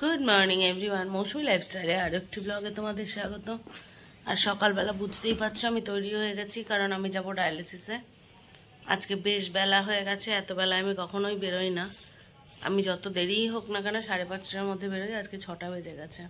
Good morning everyone, মৌসুমি লাইফস্টাইলে আর একটি ব্লগে তোমাদের স্বাগত। আর সকালবেলা বুঝতেই পারছো আমি তৈরি হয়ে গেছি, কারণ আমি যাব ডায়ালিসিসে। আজকে বেশ বেলা হয়ে গেছে, এত বেলায় আমি কখনোই বেরোই না। আমি যত দেরিই হোক না কেন 5:30টার মধ্যে বেরোই, আজকে 6টা বেজে গেছে।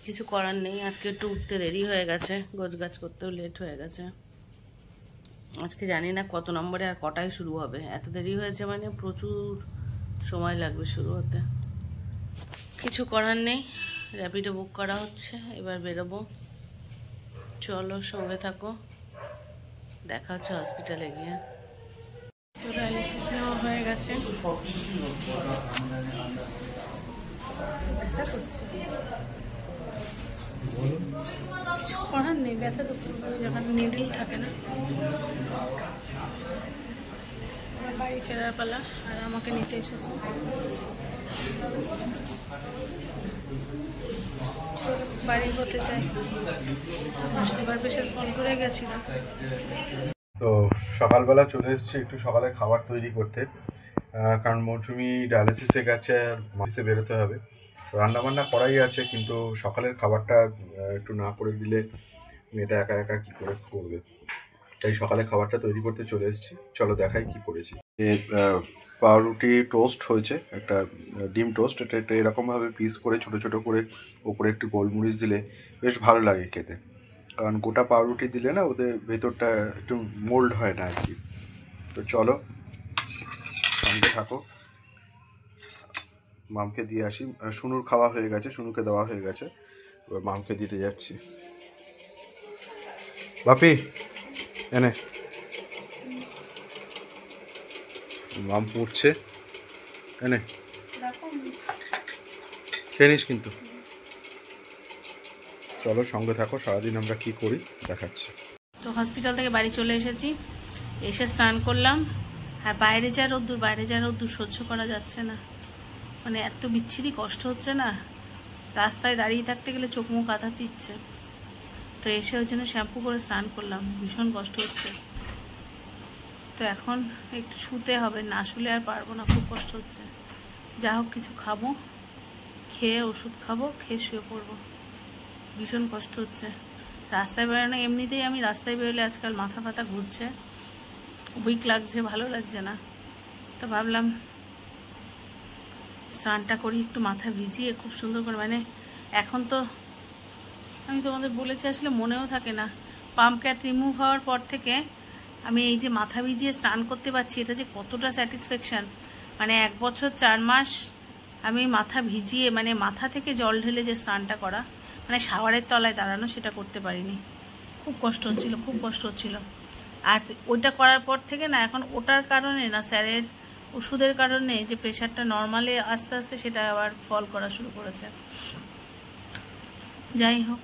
কিছু করার নেই, আজকে একটু উঠতে দেরি হয়ে গেছে, গোছগাছ করতেও লেট হয়ে গেছে। আজকে জানি না কত নম্বরে আর কটায় শুরু হবে। এত দেরি হয়েছে মানে প্রচুর সময় লাগবে শুরু হতে। কিছু করার নেই, র্যাপিডো বুক করা হচ্ছে, এবার বেরোবো। চলো সঙ্গে থাকো, দেখা হচ্ছে হসপিটালে গিয়ে। তো ডায়ালিসিস নেওয়া হয়ে গেছে, ব্যথা করছে, কিছু করার নেই, ব্যথা তো করবে যখন নিডল থাকে না। বাড়ি ফেরার পালা, আর আমাকে নিতে এসেছে। বাড়ি হতে চাই, এবার প্রেশার ফোন করে গেছিলাম। তো সকালবেলা চলে এসেছি একটু সকালে খাবার তৈরি করতে, কারণ মৌসুমি ডায়ালিসিসে গেছে আর অফিসে বেরোতে হবে। রান্নাবান্না করাই আছে, কিন্তু সকালের খাবারটা একটু না করে দিলে মেয়েটা একা একা কি করে করবে, তাই সকালে খাবারটা তৈরি করতে চলে এসেছি। চলো দেখাই কি করেছি। পাউরুটি টোস্ট হয়েছে, একটা ডিম টোস্ট। এটা এরকমভাবে পিস করে ছোটো ছোটো করে ওপরে একটু গোলমরিচ দিলে বেশ ভালো লাগে খেতে, কারণ গোটা পাউরুটি দিলে না ওদের ভেতরটা একটু মোল্ড হয় না আর কি। তো চলো সঙ্গে থাকো, মামকে দিয়ে আসি। শুনুর খাওয়া হয়ে গেছে, শুনুকে দেওয়া হয়ে গেছে, এবার মামকে দিতে যাচ্ছি। বাপি এনে, মাম পড়ছে, এনে খেয়ে নিস কিন্তু। চলো সঙ্গে থাকো, সারাদিন আমরা কি করি দেখাচ্ছি। তো হসপিটাল থেকে বাড়ি চলে এসেছি, এসে স্নান করলাম। আর বাইরে যা রোদ্দুর সহ্য করা যাচ্ছে না, মানে এত বিচ্ছিরি কষ্ট হচ্ছে না, রাস্তায় দাঁড়িয়ে থাকতে গেলে চোখ মুখ আঘাত দিচ্ছে। তো এসে ওই জন্য শ্যাম্পু করে স্নান করলাম, ভীষণ কষ্ট হচ্ছে। তো এখন একটু শুতে হবে, না শুলে আর পারবো না, খুব কষ্ট হচ্ছে। যা হোক কিছু খাবো, খেয়ে ওষুধ খাবো, খেয়ে শুয়ে পড়বো। ভীষণ কষ্ট হচ্ছে রাস্তায় বেরোনো। এমনিতেই আমি রাস্তায় বেরোলে আজকাল মাথা ফাথা ঘুরছে, উইক লাগছে, ভালো লাগছে না। তো ভাবলাম স্নানটা করি, একটু মাথা ভিজিয়ে খুব সুন্দর করে। মানে এখন তো আমি তোমাদের বলেছি, আসলে মনেও থাকে না, পাম্প ক্যাথ রিমুভ হওয়ার পর থেকে আমি এই যে মাথা ভিজিয়ে স্নান করতে পারছি, এটা যে কতটা স্যাটিসফ্যাকশান। মানে 1 বছর 4 মাস আমি মাথা ভিজিয়ে, মানে মাথা থেকে জল ঢেলে যে স্নানটা করা, মানে শাওয়ারের তলায় দাঁড়ানো, সেটা করতে পারিনি। খুব কষ্ট হচ্ছিল। আর ওইটা করার পর থেকে না, এখন ওটার কারণে না, স্যারের ওষুধের কারণে যে প্রেশারটা নর্মালে আস্তে আস্তে সেটা আবার ফল করা শুরু করেছে। যাই হোক,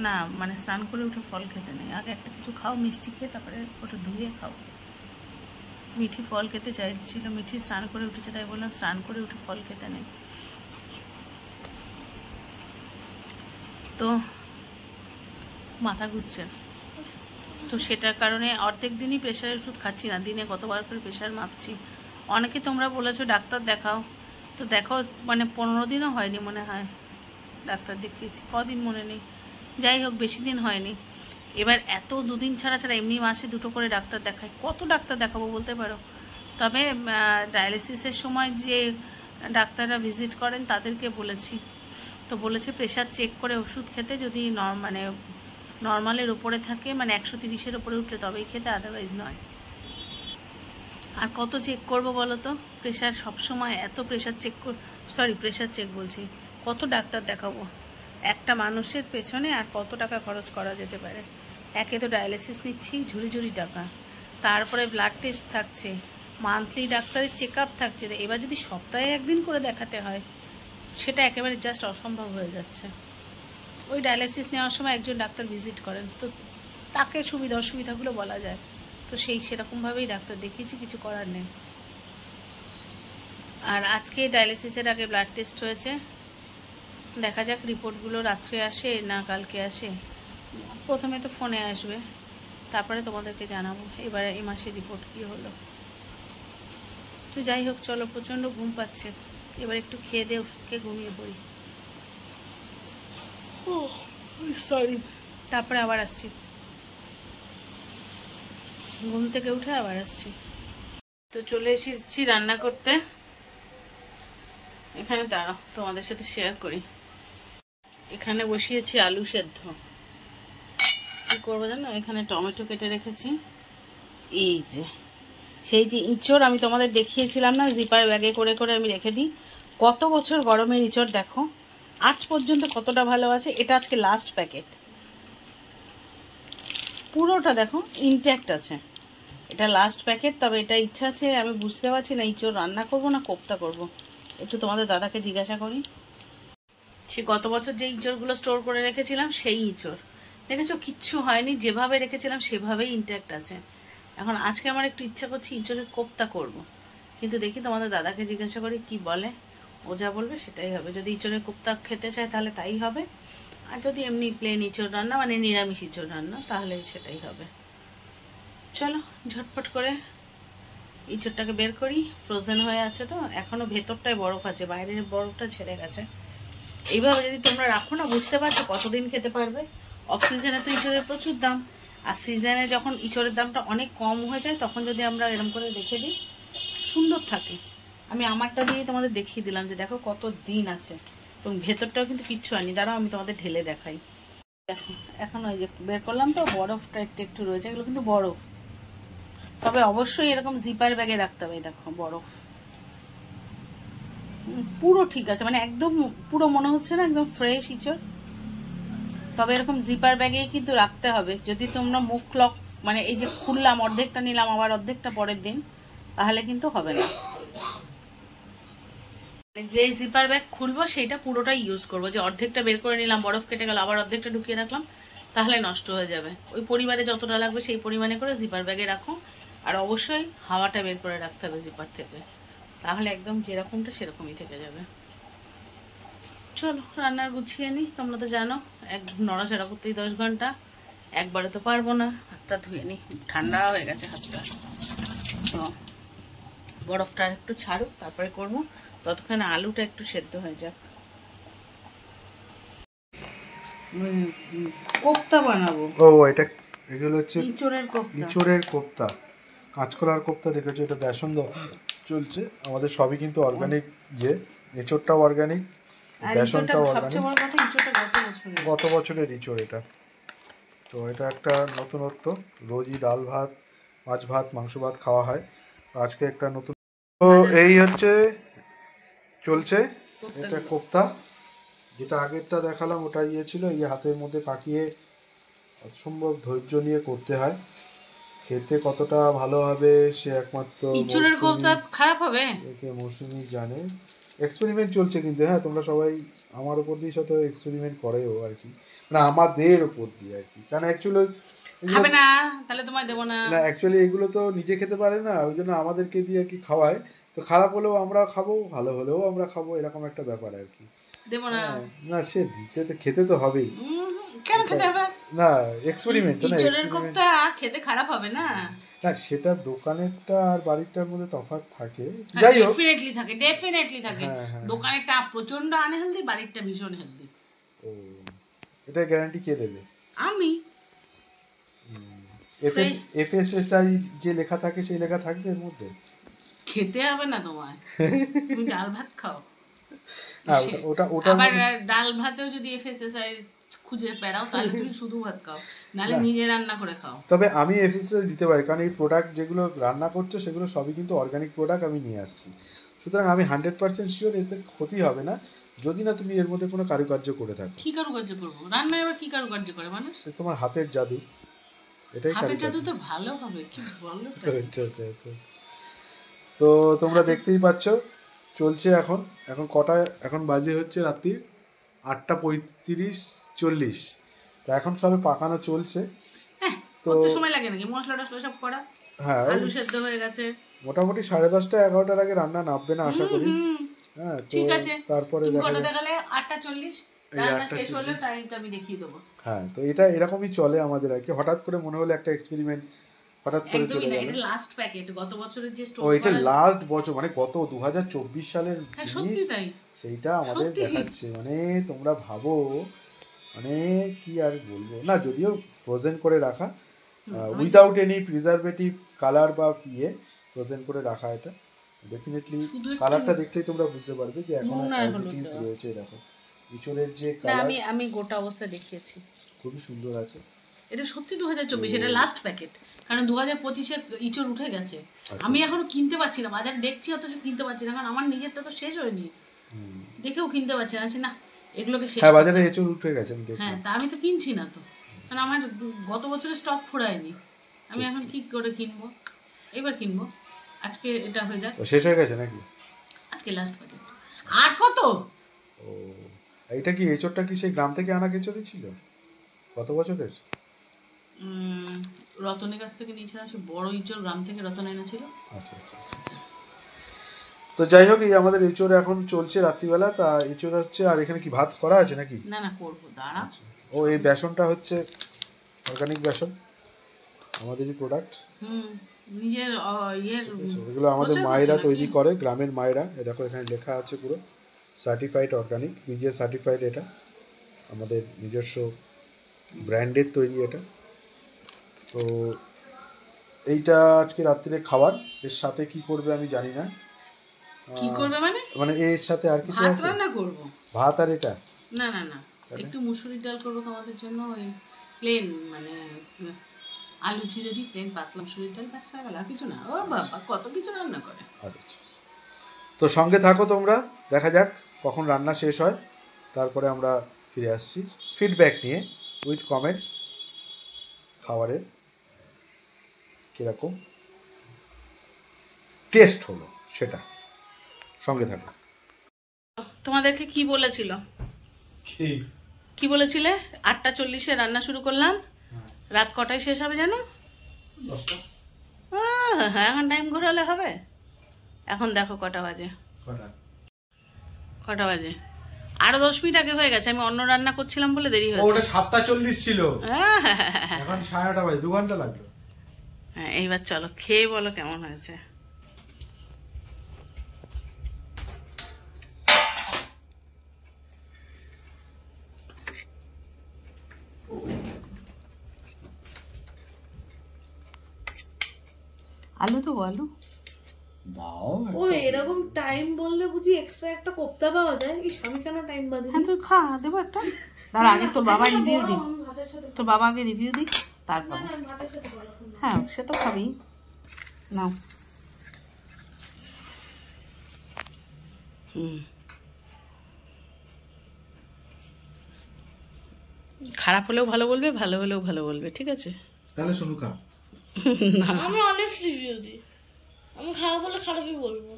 না মানে স্নান করে উঠে ফল খেতে নেই, আগে একটা কিছু খাও, মিষ্টি খেয়ে তারপরে ওটা ধুয়ে খাও। মিঠি ফল খেতে চাইছিল, মিঠি স্নান করে উঠেছে, তাই বললাম স্নান করে উঠে ফল খেতে নেই। তো মাথা ঘুরছে, তো সেটার কারণে অর্ধেক দিনই প্রেশারের ওষুধ খাচ্ছি না, দিনে কতবার করে প্রেশার মাপছি। অনেকে তোমরা বলেছো ডাক্তার দেখাও, তো দেখাও, মানে 15 দিনও হয়নি মনে হয় ডাক্তার দেখিয়েছি, কদিন মনে নেই। যাই হোক বেশি দিন হয়নি। এবার এত 2 দিন ছাড়া এমনি মাসে 2টো করে ডাক্তার দেখায়, কত ডাক্তার দেখাবো বলতে পারো। তবে ডায়ালিসিসের সময় যে ডাক্তাররা ভিজিট করেন তাদেরকে বলেছি, তো বলেছে প্রেশার চেক করে ওষুধ খেতে, যদি মানে নর্মালের উপরে থাকে, মানে 130-এর উপরে উঠলে তবেই খেতে, আদারওয়াইজ নয়। আর কত চেক করবো বলো তো, প্রেশার সবসময় এত প্রেশার চেক বলছি, কত ডাক্তার দেখাবো একটা মানুষের পেছনে, আর কত টাকা খরচ করা যেতে পারে। একে তো ডায়ালিসিস নিচ্ছি ঝুড়ি টাকা, তারপরে ব্লাড টেস্ট থাকছে, মান্থলি ডাক্তারের চেক আপ থাকছে। এবার যদি সপ্তাহে 1 দিন করে দেখাতে হয়, সেটা একেবারে জাস্ট অসম্ভব হয়ে যাচ্ছে। ওই ডায়ালিসিস নেওয়ার সময় একজন ডাক্তার ভিজিট করেন, তো তাকে অসুবিধাগুলো বলা যায়, তো সেরকমভাবেই ডাক্তার দেখিয়েছি, কিছু করার নেই। আর আজকে ডায়ালিসিসের আগে ব্লাড টেস্ট হয়েছে, দেখা যাক রিপোর্টগুলো রাত্রে আসে না কালকে আসে। প্রথমে তো ফোনে আসবে, তারপরে তোমাদেরকে জানাবো এবারে এই মাসের রিপোর্ট কী হলো। তো যাই হোক চলো, প্রচণ্ড ঘুম পাচ্ছে, এবার একটু খেয়ে দিয়ে ওষুধ খেয়ে ঘুমিয়ে পড়ি। ও সরি, তারপরে আবার আসছি, ঘুম থেকে উঠে আবার আসছি। তো চলে এসেছি রান্না করতে। এখানে দাঁড়াও তোমাদের সাথে শেয়ার করি। এখানে বসিয়েছি আলু সেদ্ধ। কী করবো জানো, এখানে টমেটো কেটে রেখেছি। এই যে সেই যে ইঁচড় আমি তোমাদের দেখিয়েছিলাম না, জিপার ব্যাগে করে করে আমি রেখে দিই, কত বছর গরমের ইঁচড় দেখো আজ পর্যন্ত কতটা ভালো আছে। এটা আজকে লাস্ট প্যাকেট, পুরোটা দেখো ইনট্যাক্ট আছে, এটা লাস্ট প্যাকেট। তবে এটা ইচ্ছা আছে, আমি বুঝতে পারছি না ইঁচড় রান্না করব না কোপ্তা করব, একটু তোমাদের দাদাকে জিজ্ঞাসা করি। সে গত বছর যে ইঁচড়গুলো স্টোর করে রেখেছিলাম সেই ইঁচড়, দেখেছো কিচ্ছু হয়নি, যেভাবে রেখেছিলাম সেভাবেই ইনট্যাক্ট আছে। এখন আজকে আমার একটু ইচ্ছা করছে ইঁচড়ের কোপ্তা করব, কিন্তু দেখি তোমাদের দাদাকে জিজ্ঞাসা করি কি বলে, ও যা বলবে সেটাই হবে। যদি ইঁচড়ের কোপ্তা খেতে চায় তাহলে তাই হবে, আর যদি এমনি প্লেন ইঁচড় রান্না মানে নিরামিষ ইঁচড় রান্না তাহলে সেটাই হবে। চলো ঝটপট করে ইঁচড়টাকে বের করি। ফ্রোজেন হয়ে আছে তো, এখনো ভেতরটায় বরফ আছে, বাইরের বরফটা ছেড়ে গেছে। এইভাবে যদি তোমরা রাখো না, বুঝতে পারছো কতদিন খেতে পারবে। অফ সিজনে তো ইঁচড়ের প্রচুর দাম, আর সিজনে যখন ইঁচড়ের দামটা অনেক কম হয়ে যায় তখন যদি আমরা এরকম করে রেখে দিই সুন্দর থাকে। আমি আমারটা দিয়ে তোমাদের দেখিয়ে দিলাম যে দেখো কত দিন আছে, এবং ভেতরটাও কিন্তু কিচ্ছু হয়নি। দাঁড়াও আমি তোমাদের ঢেলে দেখাই। দেখো এখন ওই যে বের করলাম তো, বরফটা একটু একটু রয়েছে, এগুলো কিন্তু বরফ। তবে অবশ্যই এরকম জিপার ব্যাগে রাখতে হবে। দেখো বরফ পুরো ঠিক আছে, মানে একদম পুরো মনে হচ্ছে না একদম ফ্রেশ ইঁচড়। তবে এরকম জিপার ব্যাগে কিন্তু রাখতে হবে। যদি তোমরা মুখ লক মানে এই যে খুললাম, অর্ধেকটা নিলাম আবার অর্ধেকটা পরের দিন, তাহলে কিন্তু হবে না। যে জিপার ব্যাগ খুলবো সেইটা পুরোটাই ইউজ করবো, যে অর্ধেকটা বের করে নিলাম বরফ কেটে গেল আবার অর্ধেকটা ঢুকিয়ে রাখলাম তাহলে নষ্ট হয়ে যাবে। ওই পরিবারে যতটা লাগবে সেই পরিমাণে করে জিপার ব্যাগে রাখো, আর অবশ্যই হাওয়াটা বের করে রাখতে হবে জিপার থেকে, তাহলে একদম যেরকমটা সেরকমই থেকে যাবে। চলো রান্নার গুছিয়ে নিই। তোমরা তো জানো এক নড়াচড়া করতেই 10 ঘন্টা, একবারে তো পারবো না। হাতটা ধুয়ে নিই, ঠান্ডা হয়ে গেছে হাতটা। তো বরফটা একটু ছাড়ুক তারপরে করবো, ততক্ষণে আলুটা একটু সেদ্ধ হয়ে যাক। কোপ্তা বানাবো। ও এটা এগুলো হচ্ছে ইঁচড়ের কোপ্তা, কাঁচকলার কোপ্তা। দেখেছো এটা বেসন চলছে আমাদের, সবই কিন্তু অর্গানিক। যে এঁচড়টাও অর্গানিক, বেসনটাও অর্গানিক, গত বছরের ইঁচড় এটা। তো এটা একটা নতুনত্ব, রোজই ডাল ভাত মাছ ভাত মাংস ভাত খাওয়া হয়, আজকে একটা নতুন। তো এই হচ্ছে চলছে এটা কোপ্তা, যেটা আগেরটা দেখালাম ওটা ছিল, এই হাতের মধ্যে পাকিয়ে অসম্ভব ধৈর্য নিয়ে করতে হয়। খেতে কতটা ভালো হবে সে একমাত্র খারাপ হবে একে মৌসুমি জানে। এক্সপেরিমেন্ট চলছে কিন্তু, হ্যাঁ তোমরা সবাই আমার উপর দিয়ে সাথে এক্সপেরিমেন্ট করেও আর কি, মানে আমাদের উপর দিয়ে আর কি। কারণ অ্যাকচুয়ালি খাবে না তাহলে তোমায় দেবো না, অ্যাকচুয়ালি এগুলো তো নিজে খেতে পারে না, ওই জন্য আমাদেরকে দিয়ে আর কি খাওয়ায়। তো খারাপ হলেও আমরা খাবো, ভালো হলেও আমরা খাবো, এরকম একটা ব্যাপার আর কি। দেবো না না সে খেতে তো হবেই। কেন খেতে হবে না এক্সপেরিমেন্ট তো না, এক্সপেরিমেন্ট খেতে খারাপ হবে না। না সেটা দোকানেরটা আর বাড়িরটার মধ্যে তফাৎ থাকে, যাই হোক ডেফিনেটলি থাকে। দোকানেরটা প্রচন্ড আনহেলদি, বাড়িরটা ভীষণ হেলদি। ও এটা গ্যারান্টি কে দেবে? আমি। এফএসএসআই যে লেখা থাকে সেই লেখা থাকবে এর মধ্যে? খেতে হবে না তোমায়, তুমি ডাল ভাত খাও। ওটা আবার ডাল ভাতেও যদি এফএসএসআই খুঁজে বেড়াও তাহলে তুমি শুধু ভাত খাও, নাহলে নিজে রান্না করে খাও। তবে আমি এফএসএসআই দিতে পারি, কারণ এই প্রোডাক্ট যেগুলো রান্না করছে সেগুলো সবই কিন্তু অর্গানিক প্রোডাক্ট আমি নিয়ে আসছি। সুতরাং আমি 100% শিওর এতে ক্ষতি হবে না, যদি না তুমি এর মধ্যে কোনো কারুকার্য করে থাকো। কি কারুকার্য করবো? রান্নায় আবার কি কারুকার্য করে মানুষ? তোমার হাতের জাদু, এটাই হাতের জাদু তো ভালো হবে, কি বলো? আচ্ছা আচ্ছা আচ্ছা। তো তোমরা দেখতেই পাচ্ছ চলছে এখন কটা, এখন বাজে হচ্ছে রাত্রি 8:35-40। তো এখন সবে পাকানো চলছে। তো সময় লাগে নাকি মশলা টসলা সব করা? হ্যাঁ আলু সেদ্ধ হয়ে গেছে, মোটামুটি 10:30-11টার আগে রান্না নামবে না আশা করি। হ্যাঁ ঠিক আছে, তারপরে দেখালে 8:40 রান্না শেষ হলে টাইমটা আমি দেখিয়ে দেবো। হ্যাঁ তো এটা এরকমই চলে আমাদের আর কি। হঠাৎ করে মনে হলো একটা এক্সপেরিমেন্ট হঠাৎ করে চলে গেল। এটা লাস্ট প্যাকেট, গত বছরের যে স্টক। ও এটা লাস্ট বছর, মানে গত 2024 সালের সত্যি তাই, সেইটা আমাদের দেখাচ্ছে। মানে তোমরা ভাবো, মানে কি আর বলবো না, যদিও ফ্রোজেন করে রাখা, উইদাউট এনি প্রিজারভেটিভ কালার বা ফ্রোজেন করে রাখা। এটা ডেফিনেটলি কালারটা দেখলেই তোমরা বুঝতে পারবে যে এখন অ্যাজ ইট ইজ রয়েছে। দেখো ইঁচড়ের যে কালার, আমি গোটা অবস্থা দেখিয়েছি, খুবই সুন্দর আছে। এটা সত্যি 2024, এটা লাস্ট প্যাকেট, কারণ 2025-এর ইঁচড় উঠে গেছে। আমি এখনো কিনতে পারছি না, বাজারে দেখছি অথচ কিনতে পারছি না, কারণ আমার নিজেরটা তো শেষ হয়নি, দেখেও কিনতে পারছি না। না এগুলোকে শেষ, হ্যাঁ বাজারে ইঁচড় উঠে গেছে আমি দেখি। হ্যাঁ তা আমি তো কিনছি না তো, কারণ আমার গত বছরের স্টক ফুরায়নি। আমি এখন কি করে কিনবো, এবার কিনবো। আজকে এটা হয়ে যাক, শেষ হয়ে গেছে নাকি? আজকে লাস্ট প্যাকেট। আর কত? ও এইটা কি এঁচড়টা কি সেই গ্রাম থেকে আনা এঁচড়ই ছিল গত বছরের? রতনের কাছ থেকে নিয়েছিলাম, সে বড় ইঁচড় গ্রাম থেকে রতন এনেছিল। আচ্ছা আচ্ছা আচ্ছা। তো যাই হোক, এই আমাদের এঁচড় এখন চলছে রাত্রিবেলা। তা এঁচড় হচ্ছে, আর এখানে কি ভাত করা আছে নাকি? না না করবো, দাঁড়া। ও এই বেসনটা হচ্ছে অর্গানিক বেসন, আমাদেরই প্রোডাক্ট। নিজের এগুলো আমাদের মায়েরা তৈরি করে, গ্রামের মায়েরা। দেখো এখানে লেখা আছে পুরো সার্টিফাইড অর্গানিক, বিজে সার্টিফাইড। এটা আমাদের নিজস্ব ব্র্যান্ডের তৈরি এটা। তো এইটা আজকে রাত্রিরে খাবার। এর সাথে কি করবে আমি জানি না। কি করবে মানে এর সাথে আর কিছু আছে? রান্না করব, ভাত আর এটা না না না, একটু মুসুরির ডাল করবো তোমাদের জন্য, ওই প্লেন, মানে আলু চিড়ে দিই, প্লেন পাতলা মুসুরির ডাল, ব্যাস হয়ে গেল, আর কিছু না। ও বাবা কত কিছু রান্না করে। আচ্ছা, তো সঙ্গে থাকো তোমরা, দেখা যাক কখন রান্না শেষ হয়, তারপরে আমরা ফিরে আসছি ফিডব্যাক নিয়ে উইথ কমেন্টস, খাবারের কীরকম টেস্ট হলো সেটা। সঙ্গে থাকো। তোমাদেরকে কি বলেছিল, কি বলেছিলে? 8:40-এ রান্না শুরু করলাম, রাত কটায় শেষ হবে জানো? 10টা। এখন টাইম ঘোরালে হবে? এখন দেখো কটা বাজে, কটা বাজে, আরো 10 মিনিট আগে হয়ে গেছে। আমি অন্য রান্না করছিলাম বলে দেরি হয়েছে। ওটা 7:40 ছিল, এখন 9:30 বাজে, 2 ঘন্টা লাগলো। হ্যাঁ এইবার চলো খেয়ে বলো কেমন হয়েছে। আলু তো আলু দাও। ও এরকম টাইম বললে বুঝি এক্সট্রা একটা কোপ্তা পাওয়া যায়? এই স্বামী কেন টাইম বাদে? হ্যাঁ তুই খা, দেবো একটা। তার আগে তোর বাবা রিভিউ দিই, তোর বাবা আগে রিভিউ দিই তারপর। হ্যাঁ সে তো খাবি, নাও। খারাপ হলেও ভালো বলবে, ভালো হলেও ভালো বলবে, ঠিক আছে? তাহলে শুনু খা। না আমি অনেস্ট রিভিউ দিই, আমি খারাপ হলে খারাপই বলবো।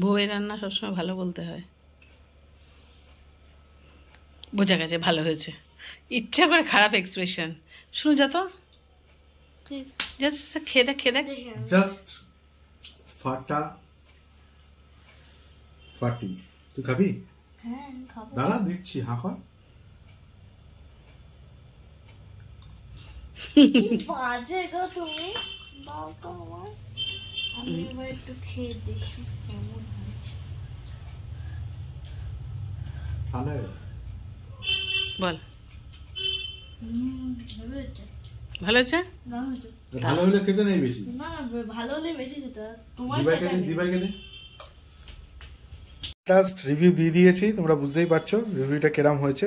বউয়ের রান্না সবসময় ভালো বলতে হয়। বোঝা গেছে ভালো হয়েছে, ইচ্ছা করে খারাপ এক্সপ্রেশন। শুনো যা তো, খেয়ে দেখ, খেয়ে দেখ। জাস্ট ফাটাফাটি। তুই খাবি? হ্যাঁ খাবো। দাঁড়া দিচ্ছি, হা কর। বাজে গো তুমি, দাও তো আমার। আমি এবার একটু খেয়ে দেখি কেমন হয়েছে। ভালো বল ভালো হয়েছে। ভালো হয়েছে? ভালো হয়েছে। ভালো হলে খেতে নেই বেশি। না ভালো হলে বেশি খেতে হয়। দিবাইকে দে। লাস্ট রিভিউ দিয়ে দিয়েছি, তোমরা বুঝতেই পারছো রিভিউটা কেরাম হয়েছে।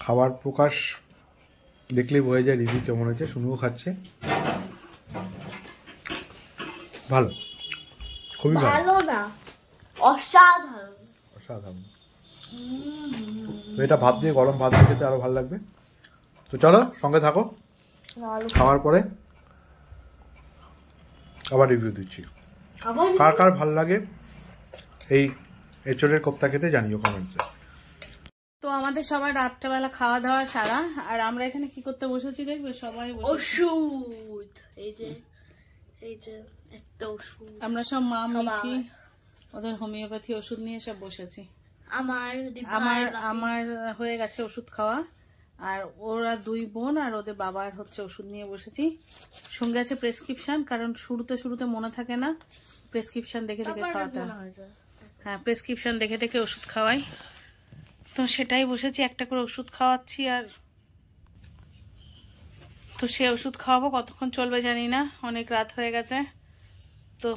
খাবার প্রকাশ দেখলেই বোঝা যায় রিভিউ কেমন হয়েছে। শুনুও খাচ্ছে, ভালো, খুবই ভালো না, অসাধারণ। অসাধারণ। তো এটা ভাত দিয়ে, গরম ভাত দিয়ে খেতে আরো ভালো লাগবে। তো চলো সঙ্গে থাকো, খাওয়ার পরে আবার রিভিউ দিচ্ছি। কার কার ভালো লাগে এই এঁচড়ের কোপ্তা খেতে জানিও কমেন্টসে। তো আমাদের সবাই রাত্রেবেলা খাওয়া দাওয়া সারা, আর আমরা এখানে কি করতে বসেছি দেখবে সবাই? ওষুধ, এই যে এত ওষুধ। আমরা সব মা মিঠি ওদের হোমিওপ্যাথি ওষুধ নিয়ে সব বসেছি। আমার হয়ে গেছে ওষুধ খাওয়া, আর ওরা 2 বোন আর ওদের বাবার হচ্ছে ওষুধ নিয়ে বসেছি। সঙ্গে আছে প্রেসক্রিপশন, কারণ শুরুতে মনে থাকে না, প্রেসক্রিপশন দেখে দেখে খাওয়াতে হয়। হ্যাঁ, প্রেসক্রিপশন দেখে দেখে ওষুধ খাওয়াই, তো সেটাই বসেছি, একটা করে ওষুধ খাওয়াচ্ছি। আর তো সে ওষুধ খাওয়াবো, কতক্ষণ চলবে জানি না, অনেক রাত হয়ে গেছে। তো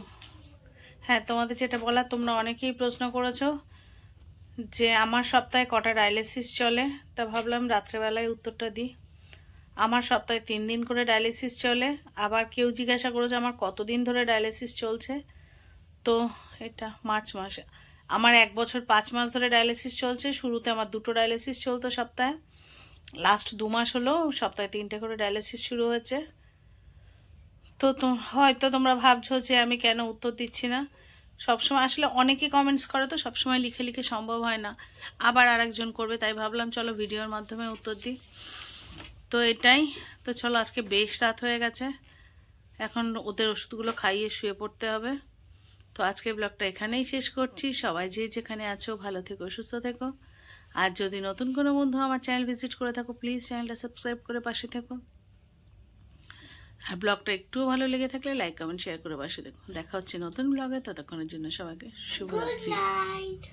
হ্যাঁ, তোমাদের যেটা বলার, তোমরা অনেকেই প্রশ্ন করেছো যে আমার সপ্তাহে কটা ডায়ালিসিস চলে, তা ভাবলাম রাত্রেবেলায় উত্তরটা দিই। আমার সপ্তাহে 3 দিন করে ডায়ালিসিস চলে। আবার কেউ জিজ্ঞাসা করেছে আমার কতদিন ধরে ডায়ালিসিস চলছে, তো এটা মার্চ মাসে আমার 1 বছর 5 মাস ধরে ডায়ালিসিস চলছে। শুরুতে আমার 2টো ডায়ালিসিস চলতো সপ্তাহে, লাস্ট 2 মাস হলো সপ্তাহে 3টে করে ডায়ালিসিস শুরু হয়েছে। তো হয়তো তোমরা ভাবছো যে আমি কেন উত্তর দিচ্ছি না। সবসময় আসলে অনেকেই কমেন্টস করে, তো সবসময় লিখে লিখে সম্ভব হয় না, আবার আরেকজন করবে, তাই ভাবলাম চলো ভিডিওর মাধ্যমে উত্তর দিই। তো এটাই। তো চলো, আজকে বেশ রাত হয়ে গেছে, এখন ওদের ওষুধগুলো খাইয়ে শুয়ে পড়তে হবে। তো আজকের ব্লগটা এখানেই শেষ করছি। সবাই যে যেখানে আছো ভালো থেকো, সুস্থ থেকো। আর যদি নতুন কোনো বন্ধু আমার চ্যানেল ভিজিট করে থাকো, প্লিজ চ্যানেলটা সাবস্ক্রাইব করে পাশে থেকো। আর ব্লগটা একটুও ভালো লেগে থাকলে লাইক কমেন্ট শেয়ার করে পাশে দেখো। দেখা হচ্ছে নতুন ব্লগে, ততক্ষণের জন্য সবাইকে শুভরাত্রি। Good night.